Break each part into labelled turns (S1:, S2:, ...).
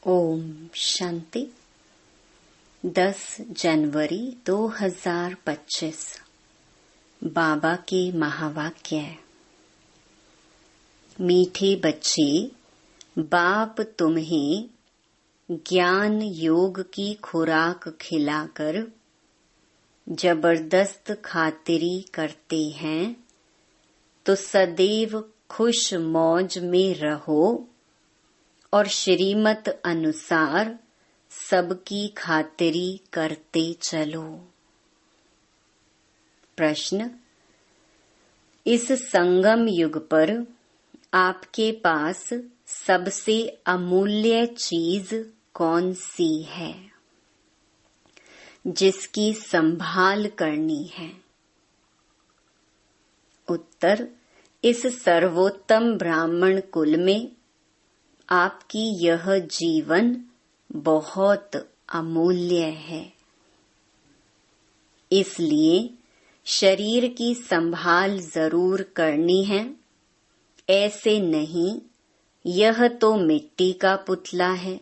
S1: ओम शांति। 10 जनवरी 2025 बाबा के महावाक्य। मीठे बच्चे, बाप तुम्हें ज्ञान योग की खुराक खिलाकर जबरदस्त खातिरी करते हैं, तो सदैव खुश मौज में रहो और श्रीमत अनुसार सबकी खातिरी करते चलो। प्रश्न: इस संगम युग पर आपके पास सबसे अमूल्य चीज कौन सी है जिसकी संभाल करनी है? उत्तर: इस सर्वोत्तम ब्राह्मण कुल में आपकी यह जीवन बहुत अमूल्य है। इसलिए शरीर की संभाल जरूर करनी है। ऐसे नहीं, यह तो मिट्टी का पुतला है,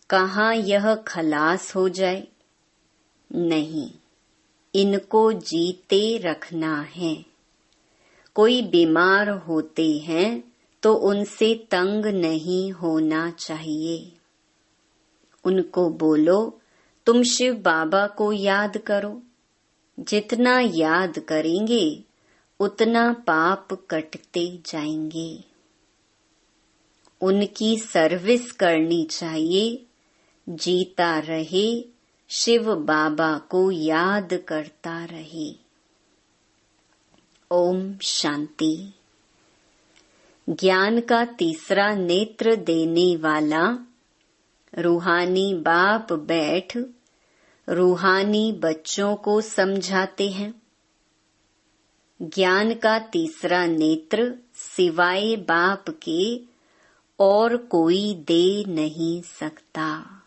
S1: कहाँ यह खलास हो जाए। नहीं, इनको जीते रखना है। कोई बीमार होते हैं तो उनसे तंग नहीं होना चाहिए। उनको बोलो, तुम शिव बाबा को याद करो। जितना याद करेंगे उतना पाप कटते जाएंगे। उनकी सर्विस करनी चाहिए। जीता रहे, शिव बाबा को याद करता रहे। ओम शांति। ज्ञान का तीसरा नेत्र देने वाला रूहानी बाप बैठ रूहानी बच्चों को समझाते हैं। ज्ञान का तीसरा नेत्र सिवाय बाप के और कोई दे नहीं सकता।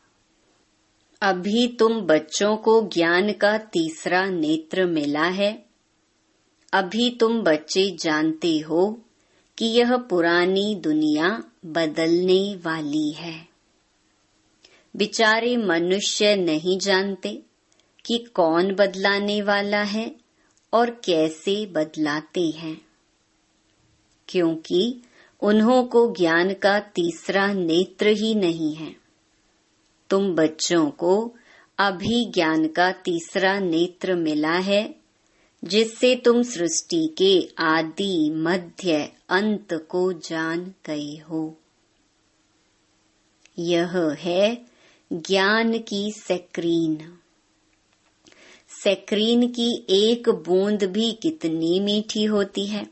S1: अभी तुम बच्चों को ज्ञान का तीसरा नेत्र मिला है। अभी तुम बच्चे जानते हो कि यह पुरानी दुनिया बदलने वाली है। बेचारे मनुष्य नहीं जानते कि कौन बदलाने वाला है और कैसे बदलाते हैं, क्योंकि उन्हों को ज्ञान का तीसरा नेत्र ही नहीं है। तुम बच्चों को अभी ज्ञान का तीसरा नेत्र मिला है, जिससे तुम सृष्टि के आदि मध्य अंत को जान गए हो। यह है ज्ञान की स्क्रीन। स्क्रीन की एक बूंद भी कितनी मीठी होती है।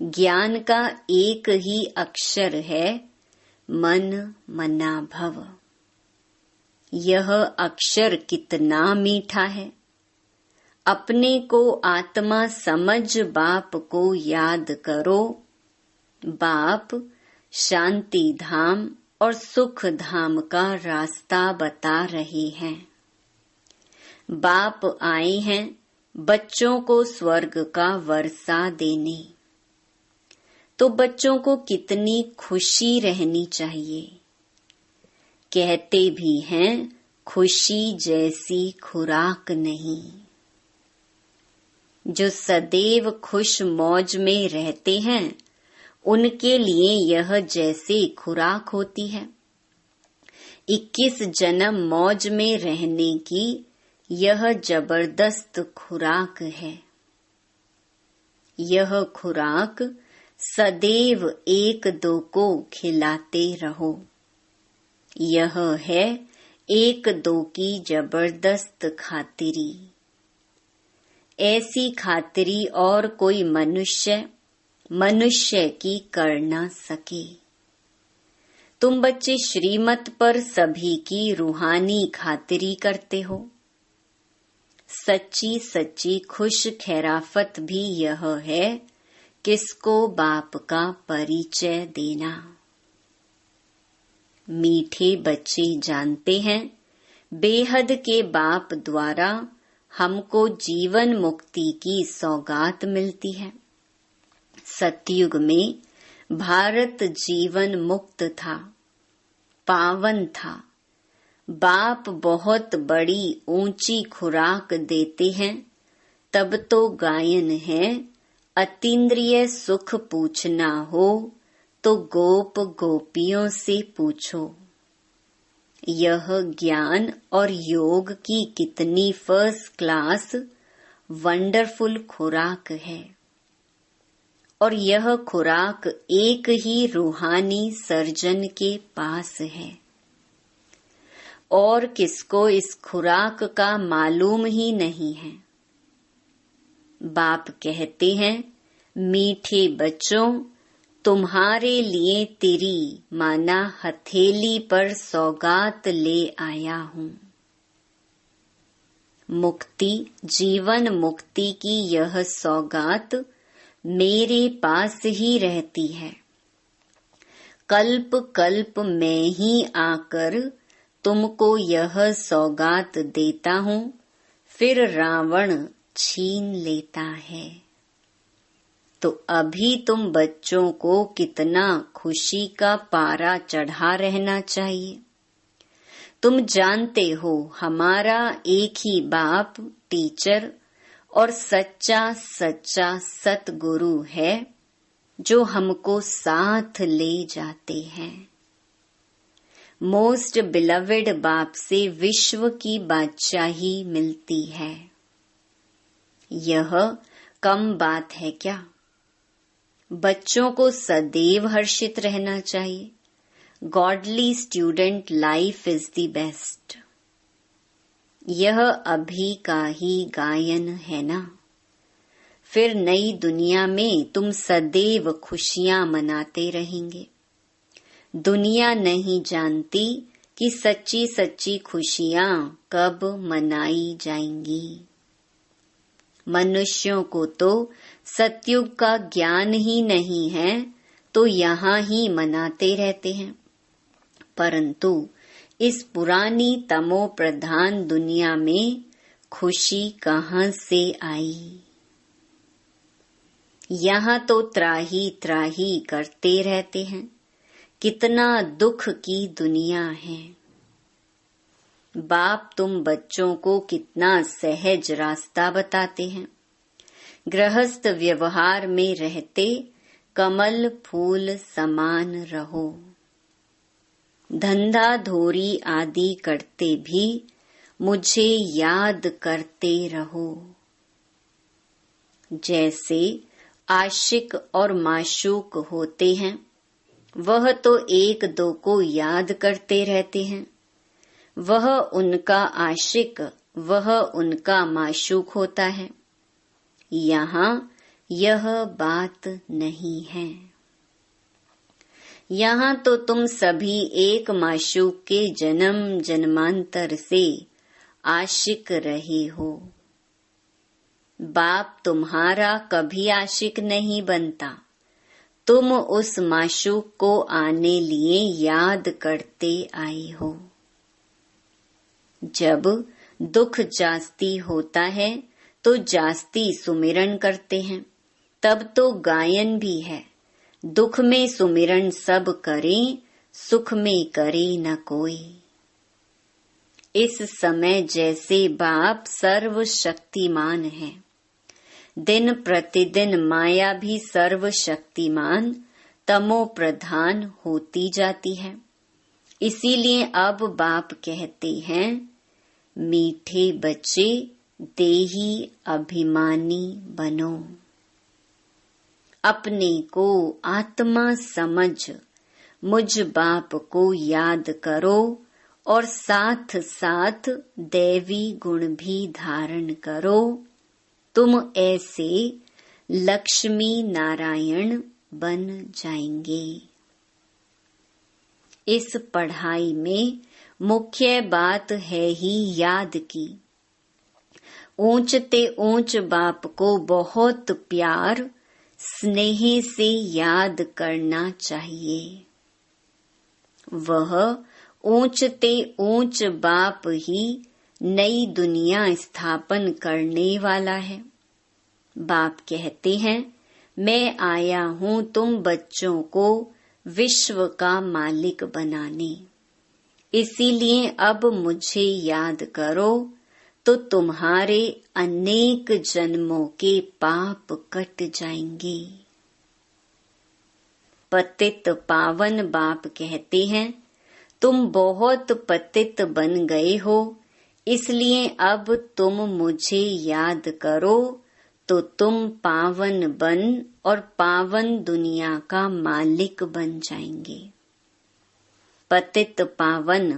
S1: ज्ञान का एक ही अक्षर है, मन मना भव। यह अक्षर कितना मीठा है। अपने को आत्मा समझ बाप को याद करो। बाप शांति धाम और सुख धाम का रास्ता बता रहे हैं। बाप आए हैं बच्चों को स्वर्ग का वर्षा देने। तो बच्चों को कितनी खुशी रहनी चाहिए। कहते भी हैं, खुशी जैसी खुराक नहीं। जो सदैव खुश मौज में रहते हैं, उनके लिए यह जैसे खुराक होती है। 21 जन्म मौज में रहने की यह जबरदस्त खुराक है। यह खुराक सदैव एक दो को खिलाते रहो। यह है एक दो की जबरदस्त खातिरी। ऐसी खातिरी और कोई मनुष्य की कर न सके। तुम बच्चे श्रीमत पर सभी की रूहानी खातिरी करते हो। सच्ची सच्ची खुश खैराफत भी यह है, किसको बाप का परिचय देना। मीठे बच्चे जानते हैं, बेहद के बाप द्वारा हमको जीवन मुक्ति की सौगात मिलती है। सतयुग में भारत जीवन मुक्त था, पावन था। बाप बहुत बड़ी ऊंची खुराक देते हैं, तब तो गायन है। अतीन्द्रिय सुख पूछना हो तो गोप गोपियों से पूछो। यह ज्ञान और योग की कितनी फर्स्ट क्लास वंडरफुल खुराक है। और यह खुराक एक ही रूहानी सर्जन के पास है। और किसको इस खुराक का मालूम ही नहीं है। बाप कहते हैं, मीठे बच्चों, तुम्हारे लिए तेरी माना हथेली पर सौगात ले आया हूँ। मुक्ति, जीवन मुक्ति की यह सौगात मेरे पास ही रहती है। कल्प कल्प मैं ही आकर तुमको यह सौगात देता हूँ, फिर रावण छीन लेता है। तो अभी तुम बच्चों को कितना खुशी का पारा चढ़ा रहना चाहिए। तुम जानते हो हमारा एक ही बाप टीचर और सच्चा सच्चा सतगुरु है, जो हमको साथ ले जाते हैं। मोस्ट बिलवेड बाप से विश्व की बादशाही मिलती है। यह कम बात है क्या? बच्चों को सदैव हर्षित रहना चाहिए। Godly student life is the best. यह अभी का ही गायन है ना। फिर नई दुनिया में तुम सदैव खुशियां मनाते रहेंगे। दुनिया नहीं जानती कि सच्ची सच्ची खुशियां कब मनाई जाएंगी। मनुष्यों को तो सतयुग का ज्ञान ही नहीं है, तो यहाँ ही मनाते रहते हैं। परंतु इस पुरानी तमो प्रधान दुनिया में खुशी कहाँ से आई? यहाँ तो त्राही त्राही करते रहते हैं। कितना दुख की दुनिया है। बाप तुम बच्चों को कितना सहज रास्ता बताते हैं। गृहस्थ व्यवहार में रहते कमल फूल समान रहो। धंधा धोरी आदि करते भी मुझे याद करते रहो। जैसे आशिक और माशूक होते हैं, वह तो एक दो को याद करते रहते हैं। वह उनका आशिक, वह उनका माशूक होता है। यहाँ यह बात नहीं है। यहाँ तो तुम सभी एक माशूक के जन्म जन्मांतर से आशिक रहे हो। बाप तुम्हारा कभी आशिक नहीं बनता। तुम उस माशूक को आने लिए याद करते आए हो। जब दुख जास्ती होता है तो जास्ती सुमिरन करते हैं। तब तो गायन भी है, दुख में सुमिरन सब करें, सुख में करे न कोई। इस समय जैसे बाप सर्वशक्तिमान है, दिन प्रतिदिन माया भी सर्वशक्तिमान तमो प्रधान होती जाती है। इसीलिए अब बाप कहते हैं, मीठे बच्चे देही अभिमानी बनो। अपने को आत्मा समझ मुझ बाप को याद करो और साथ साथ दैवी गुण भी धारण करो। तुम ऐसे लक्ष्मी नारायण बन जाएंगे। इस पढ़ाई में मुख्य बात है ही याद की। ऊंचते ऊंच बाप को बहुत प्यार स्नेह से याद करना चाहिए। वह ऊंचते ऊंच बाप ही नई दुनिया स्थापन करने वाला है। बाप कहते हैं, मैं आया हूँ तुम बच्चों को विश्व का मालिक बनाने। इसीलिए अब मुझे याद करो तो तुम्हारे अनेक जन्मों के पाप कट जाएंगे। पतित पावन बाप कहते हैं, तुम बहुत पतित बन गए हो, इसलिए अब तुम मुझे याद करो तो तुम पावन बन और पावन दुनिया का मालिक बन जाएंगे। पतित पावन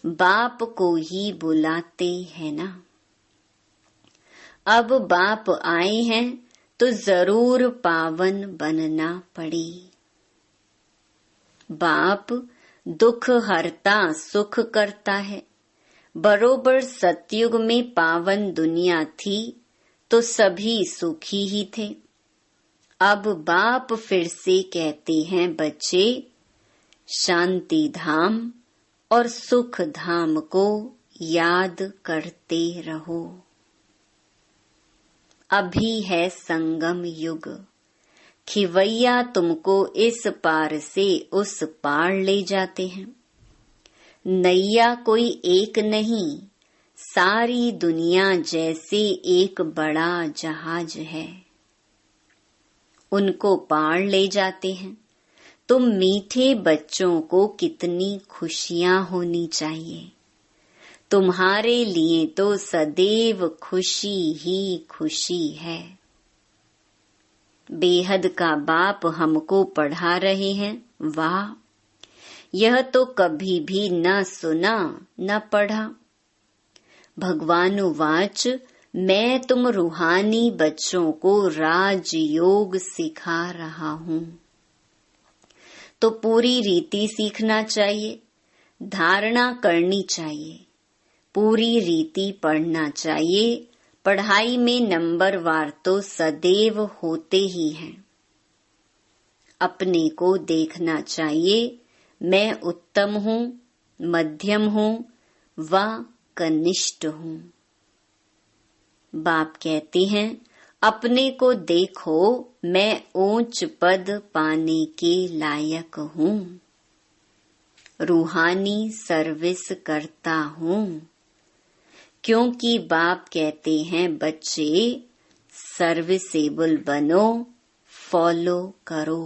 S1: बाप को ही बुलाते हैं ना। अब बाप आए हैं तो जरूर पावन बनना पड़े। बाप दुख हरता सुख करता है। बरोबर सतयुग में पावन दुनिया थी तो सभी सुखी ही थे। अब बाप फिर से कहते हैं, बच्चे शांति धाम और सुख धाम को याद करते रहो। अभी है संगम युग, खिवैया तुमको इस पार से उस पार ले जाते हैं। नैया कोई एक नहीं, सारी दुनिया जैसे एक बड़ा जहाज है, उनको पार ले जाते हैं। तुम मीठे बच्चों को कितनी खुशियां होनी चाहिए। तुम्हारे लिए तो सदैव खुशी ही खुशी है। बेहद का बाप हमको पढ़ा रहे हैं, वाह! यह तो कभी भी न सुना न पढ़ा। भगवान वाच, मैं तुम रूहानी बच्चों को राजयोग सिखा रहा हूँ, तो पूरी रीति सीखना चाहिए, धारणा करनी चाहिए, पूरी रीति पढ़ना चाहिए। पढ़ाई में नंबरवार तो सदैव होते ही हैं। अपने को देखना चाहिए, मैं उत्तम हूँ, मध्यम हूँ व कनिष्ठ हूँ। बाप कहते हैं, अपने को देखो, मैं ऊंच पद पाने के लायक हूँ, रूहानी सर्विस करता हूँ। क्योंकि बाप कहते हैं, बच्चे सर्विसेबल बनो, फॉलो करो।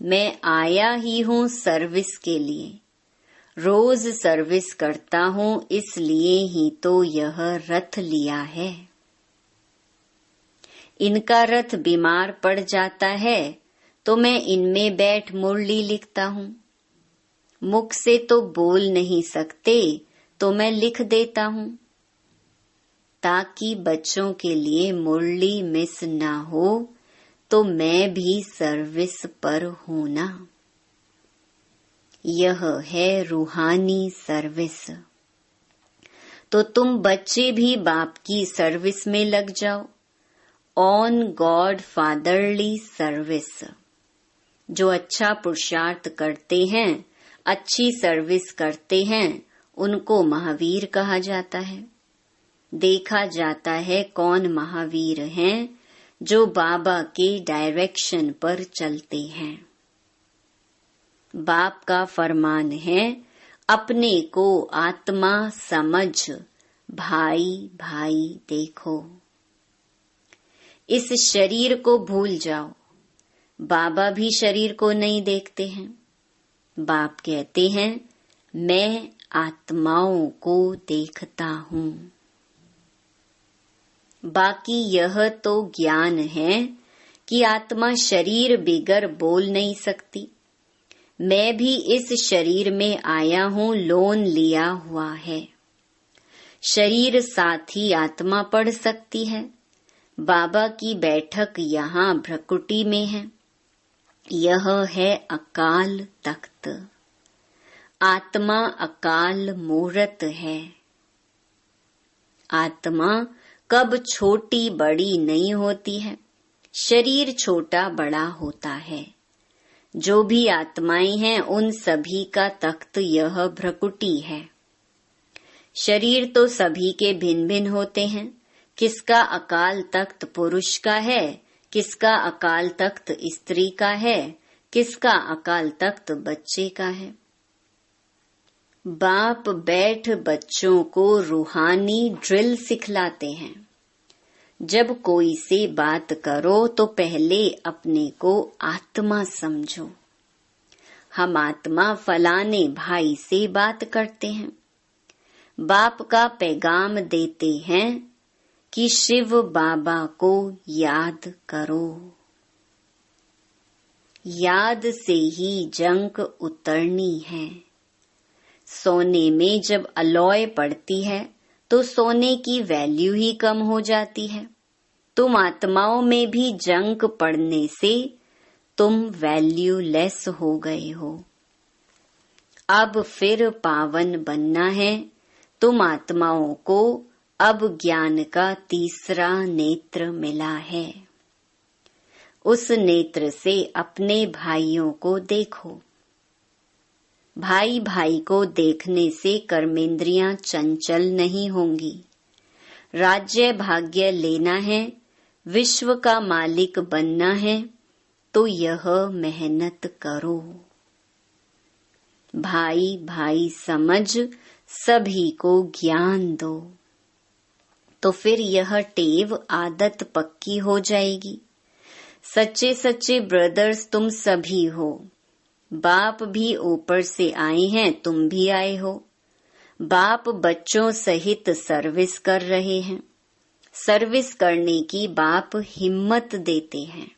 S1: मैं आया ही हूँ सर्विस के लिए, रोज सर्विस करता हूँ, इसलिए ही तो यह रथ लिया है। इनका रथ बीमार पड़ जाता है तो मैं इनमें बैठ मुरली लिखता हूँ। मुख से तो बोल नहीं सकते तो मैं लिख देता हूँ, ताकि बच्चों के लिए मुरली मिस ना हो, तो मैं भी सर्विस पर हूँ ना। यह है रूहानी सर्विस। तो तुम बच्चे भी बाप की सर्विस में लग जाओ, ऑन गॉड फादरली सर्विस। जो अच्छा पुरुषार्थ करते हैं, अच्छी सर्विस करते हैं, उनको महावीर कहा जाता है। देखा जाता है कौन महावीर हैं, जो बाबा के डायरेक्शन पर चलते हैं। बाप का फरमान है, अपने को आत्मा समझ भाई भाई देखो। इस शरीर को भूल जाओ। बाबा भी शरीर को नहीं देखते हैं। बाप कहते हैं, मैं आत्माओं को देखता हूँ। बाकी यह तो ज्ञान है कि आत्मा शरीर बिगर बोल नहीं सकती। मैं भी इस शरीर में आया हूँ, लोन लिया हुआ है। शरीर साथ ही आत्मा पढ़ सकती है। बाबा की बैठक यहाँ भ्रकुटी में है। यह है अकाल तख्त। आत्मा अकाल मूर्त है। आत्मा कब छोटी बड़ी नहीं होती है, शरीर छोटा बड़ा होता है। जो भी आत्माएं हैं, उन सभी का तख्त यह भ्रकुटी है। शरीर तो सभी के भिन्न भिन्न होते हैं। किसका अकाल तख्त पुरुष का है, किसका अकाल तख्त स्त्री का है, किसका अकाल तख्त बच्चे का है। बाप बैठ बच्चों को रूहानी ड्रिल सिखलाते हैं। जब कोई से बात करो तो पहले अपने को आत्मा समझो। हम आत्मा फलाने भाई से बात करते हैं। बाप का पैगाम देते हैं कि शिव बाबा को याद करो। याद से ही जंग उतरनी है। सोने में जब अलॉय पड़ती है तो सोने की वैल्यू ही कम हो जाती है। तुम आत्माओं में भी जंग पड़ने से तुम वैल्यूलेस हो गए हो। अब फिर पावन बनना है। तुम आत्माओं को अब ज्ञान का तीसरा नेत्र मिला है। उस नेत्र से अपने भाइयों को देखो। भाई भाई को देखने से कर्मेंद्रियां चंचल नहीं होंगी। राज्य भाग्य लेना है, विश्व का मालिक बनना है तो यह मेहनत करो। भाई भाई समझ सभी को ज्ञान दो, तो फिर यह टेव आदत पक्की हो जाएगी। सच्चे सच्चे ब्रदर्स तुम सभी हो। बाप भी ऊपर से आए हैं, तुम भी आए हो। बाप बच्चों सहित सर्विस कर रहे हैं। सर्विस करने की बाप हिम्मत देते हैं।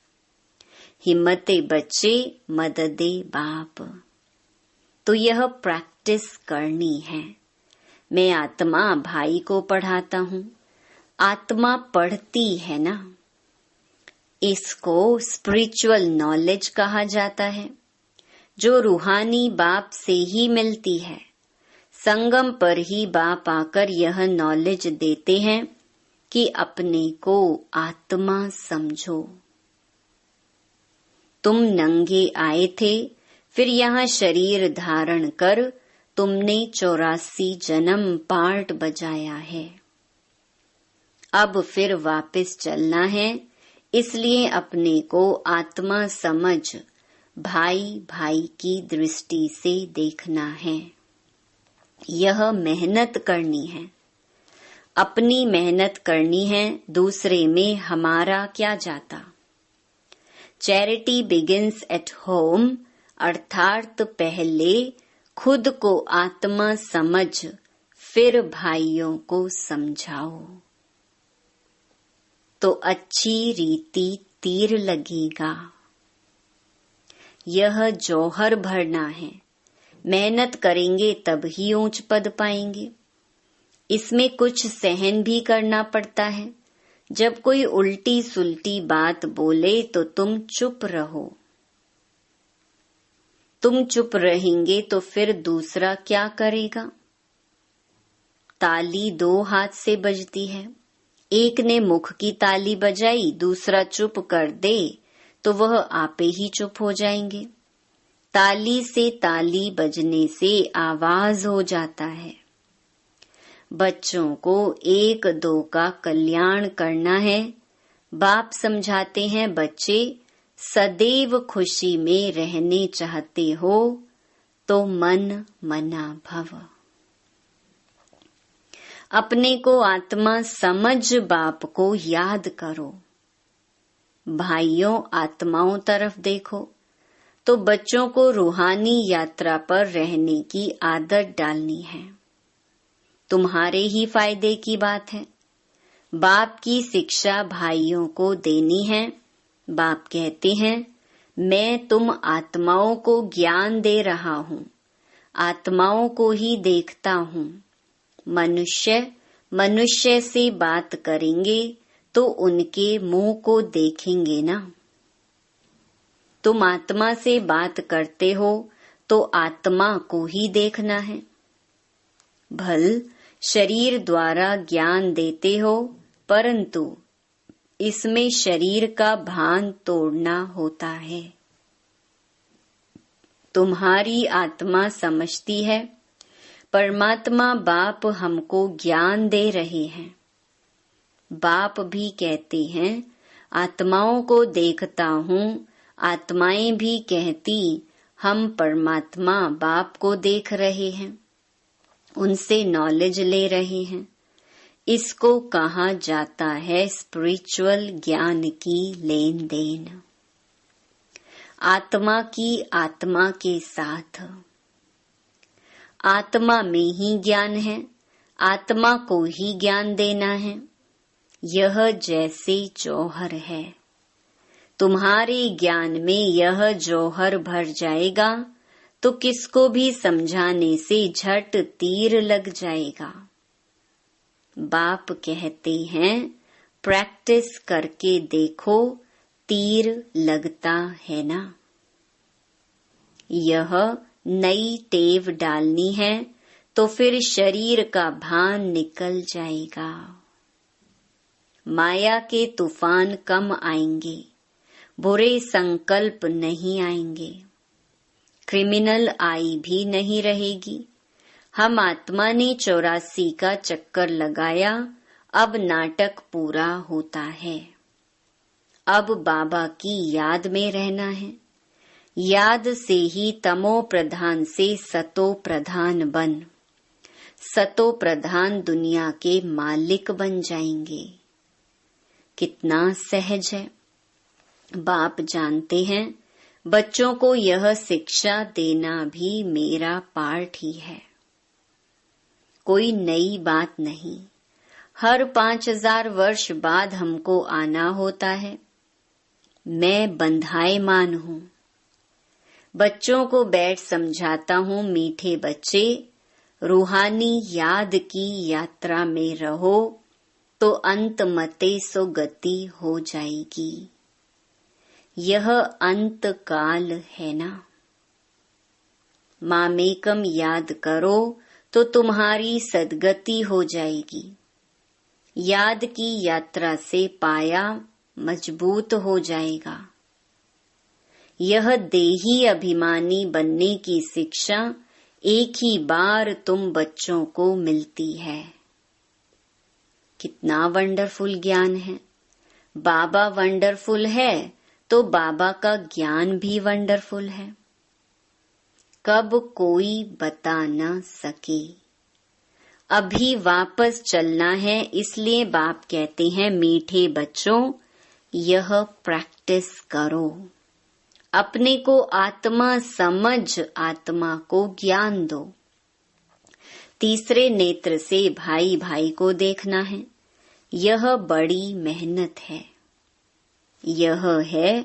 S1: हिम्मते बच्चे, मददे बाप। तो यह प्रैक्टिस करनी है। मैं आत्मा भाई को पढ़ाता हूँ। आत्मा पढ़ती है ना। इसको स्पिरिचुअल नॉलेज कहा जाता है, जो रूहानी बाप से ही मिलती है। संगम पर ही बाप आकर यह नॉलेज देते हैं कि अपने को आत्मा समझो। तुम नंगे आए थे, फिर यहाँ शरीर धारण कर तुमने 84 जन्म पार्ट बजाया है। अब फिर वापस चलना है, इसलिए अपने को आत्मा समझ भाई भाई की दृष्टि से देखना है। यह मेहनत करनी है। अपनी मेहनत करनी है, दूसरे में हमारा क्या जाता। चैरिटी बिगिंस एट होम, अर्थात पहले खुद को आत्मा समझ फिर भाइयों को समझाओ, तो अच्छी रीति तीर लगेगा। यह जौहर भरना है। मेहनत करेंगे तब ही ऊंच पद पाएंगे। इसमें कुछ सहन भी करना पड़ता है। जब कोई उल्टी सुल्टी बात बोले तो तुम चुप रहो। तुम चुप रहेंगे तो फिर दूसरा क्या करेगा। ताली 2 हाथ से बजती है। एक ने मुख की ताली बजाई, दूसरा चुप कर दे तो वह आपे ही चुप हो जाएंगे। ताली से ताली बजने से आवाज हो जाता है। बच्चों को 1-2 का कल्याण करना है। बाप समझाते हैं, बच्चे सदैव खुशी में रहने चाहते हो तो मन मना भव। अपने को आत्मा समझ बाप को याद करो। भाइयों, आत्माओं तरफ देखो तो बच्चों को रूहानी यात्रा पर रहने की आदत डालनी है। तुम्हारे ही फायदे की बात है। बाप की शिक्षा भाइयों को देनी है। बाप कहते हैं, मैं तुम आत्माओं को ज्ञान दे रहा हूँ, आत्माओं को ही देखता हूँ। मनुष्य से बात करेंगे तो उनके मुंह को देखेंगे ना। तुम आत्मा से बात करते हो तो आत्मा को ही देखना है। भल शरीर द्वारा ज्ञान देते हो, परंतु इसमें शरीर का भान तोड़ना होता है। तुम्हारी आत्मा समझती है, परमात्मा बाप हमको ज्ञान दे रहे हैं। बाप भी कहते हैं, आत्माओं को देखता हूँ। आत्माएं भी कहती, हम परमात्मा बाप को देख रहे हैं। उनसे नॉलेज ले रहे हैं। इसको कहा जाता है स्पिरिचुअल ज्ञान की लेन देन। आत्मा की आत्मा के साथ। आत्मा में ही ज्ञान है, आत्मा को ही ज्ञान देना है। यह जैसे जौहर है, तुम्हारे ज्ञान में यह जौहर भर जाएगा तो किसको भी समझाने से झट तीर लग जाएगा। बाप कहते हैं प्रैक्टिस करके देखो, तीर लगता है ना। यह नई टेव डालनी है तो फिर शरीर का भान निकल जाएगा। माया के तूफान कम आएंगे, बुरे संकल्प नहीं आएंगे, क्रिमिनल आई भी नहीं रहेगी। हम आत्मा ने 84 का चक्कर लगाया, अब नाटक पूरा होता है। अब बाबा की याद में रहना है। याद से ही तमो प्रधान से सतो प्रधान बन, सतो प्रधान दुनिया के मालिक बन जाएंगे। कितना सहज है। बाप जानते हैं बच्चों को यह शिक्षा देना भी मेरा पार्ट ही है। कोई नई बात नहीं। हर 5000 वर्ष बाद हमको आना होता है। मैं बंधायमान हूँ। बच्चों को बैठ समझाता हूँ, मीठे बच्चे, रूहानी याद की यात्रा में रहो तो अंत मते सो गति हो जाएगी। यह अंत काल है ना। मामेकम याद करो तो तुम्हारी सद्गति हो जाएगी। याद की यात्रा से पाया मजबूत हो जाएगा। यह देही अभिमानी बनने की शिक्षा एक ही बार तुम बच्चों को मिलती है। कितना वंडरफुल ज्ञान है। बाबा वंडरफुल है तो बाबा का ज्ञान भी वंडरफुल है। कब कोई बता न सके। अभी वापस चलना है, इसलिए बाप कहते हैं मीठे बच्चों यह प्रैक्टिस करो। अपने को आत्मा समझ आत्मा को ज्ञान दो। तीसरे नेत्र से भाई भाई को देखना है। यह बड़ी मेहनत है। यह है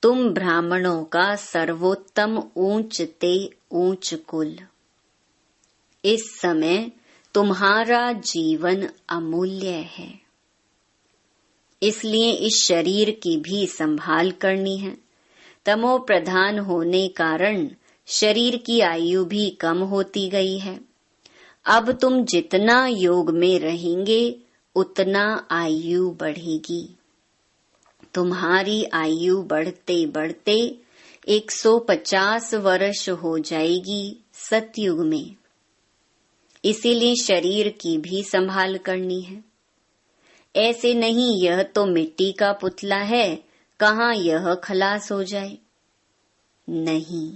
S1: तुम ब्राह्मणों का सर्वोत्तम ऊंच ते ऊंच कुल। इस समय तुम्हारा जीवन अमूल्य है, इसलिए इस शरीर की भी संभाल करनी है। तमो प्रधान होने कारण शरीर की आयु भी कम होती गई है। अब तुम जितना योग में रहेंगे उतना आयु बढ़ेगी। तुम्हारी आयु बढ़ते बढ़ते 150 वर्ष हो जाएगी सतयुग में। इसीलिए शरीर की भी संभाल करनी है। ऐसे नहीं यह तो मिट्टी का पुतला है, कहाँ यह खलास हो जाए। नहीं,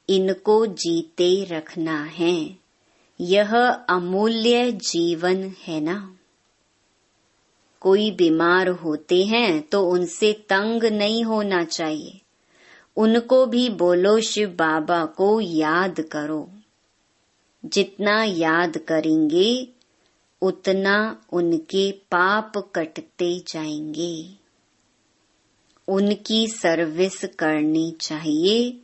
S1: इनको जीते रखना है। यह अमूल्य जीवन है ना। कोई बीमार होते हैं तो उनसे तंग नहीं होना चाहिए। उनको भी बोलो शिव बाबा को याद करो। जितना याद करेंगे उतना उनके पाप कटते जाएंगे। उनकी सर्विस करनी चाहिए।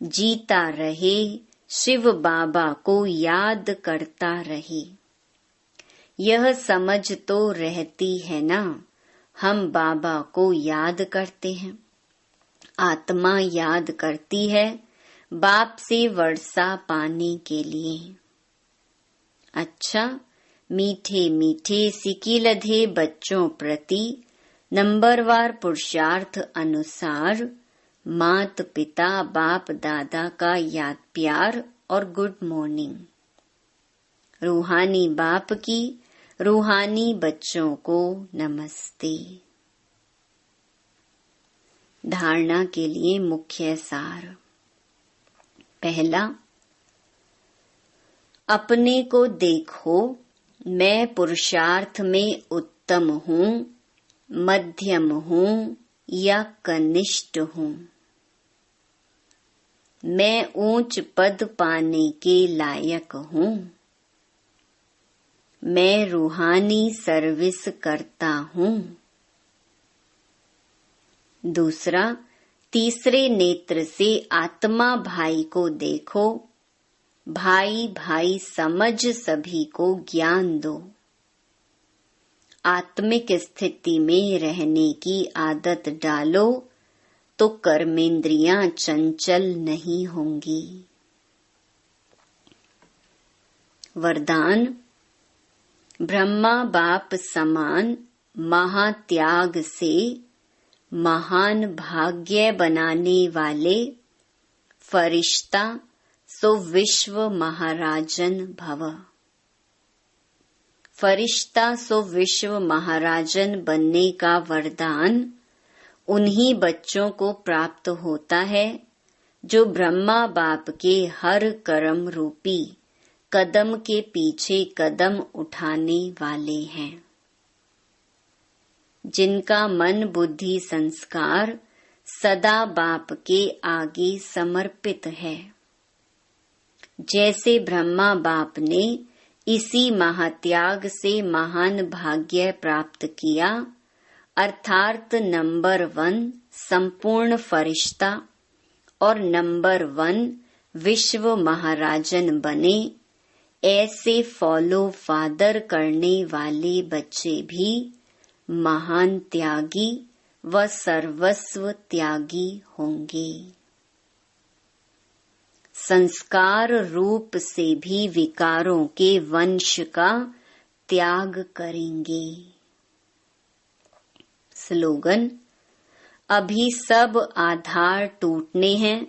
S1: जीता रहे, शिव बाबा को याद करता रहे। यह समझ तो रहती है ना, हम बाबा को याद करते हैं। आत्मा याद करती है बाप से वर्षा पाने के लिए। अच्छा, मीठे मीठे सिकिलधे बच्चों प्रति नंबरवार पुरुषार्थ अनुसार मात पिता बाप दादा का याद प्यार और गुड मॉर्निंग। रूहानी बाप की रूहानी बच्चों को नमस्ते। धारणा के लिए मुख्य सार। पहला, अपने को देखो, मैं पुरुषार्थ में उत्तम हूँ, मध्यम हूँ या कनिष्ठ हूँ। मैं ऊंच पद पाने के लायक हूँ। मैं रूहानी सर्विस करता हूँ। दूसरा, तीसरे नेत्र से आत्मा भाई को देखो, भाई भाई समझ सभी को ज्ञान दो। आत्मिक स्थिति में रहने की आदत डालो तो कर्मेंद्रियां चंचल नहीं होंगी। वरदान, ब्रह्मा बाप समान महात्याग से महान भाग्य बनाने वाले फरिश्ता सो विश्व महाराजन भव। फरिश्ता सो विश्व महाराजन बनने का वरदान उन्हीं बच्चों को प्राप्त होता है जो ब्रह्मा बाप के हर कर्म रूपी कदम के पीछे कदम उठाने वाले हैं, जिनका मन बुद्धि संस्कार सदा बाप के आगे समर्पित है। जैसे ब्रह्मा बाप ने इसी महात्याग से महान भाग्य प्राप्त किया, अर्थात नंबर 1 संपूर्ण फरिश्ता और नंबर 1 विश्व महाराजन बने, ऐसे फॉलो फादर करने वाले बच्चे भी महान त्यागी व सर्वस्व त्यागी होंगे। संस्कार रूप से भी विकारों के वंश का त्याग करेंगे। स्लोगन, अभी सब आधार टूटने हैं,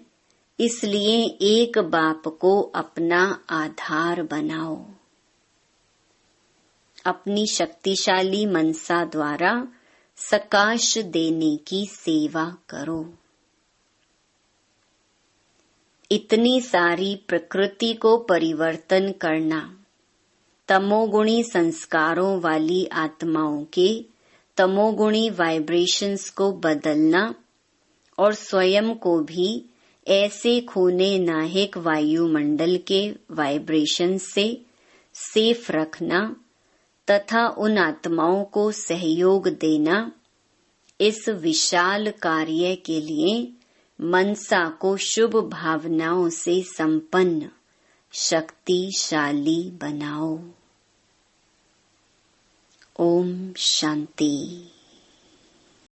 S1: इसलिए एक बाप को अपना आधार बनाओ। अपनी शक्तिशाली मनसा द्वारा सकाश देने की सेवा करो। इतनी सारी प्रकृति को परिवर्तन करना, तमोगुणी संस्कारों वाली आत्माओं के तमोगुणी वाइब्रेशंस को बदलना और स्वयं को भी ऐसे खूने नाहिक वायुमंडल के वाइब्रेशंस से सेफ रखना तथा उन आत्माओं को सहयोग देना, इस विशाल कार्य के लिए मनसा को शुभ भावनाओं से संपन्न शक्तिशाली बनाओ। ओम शांति।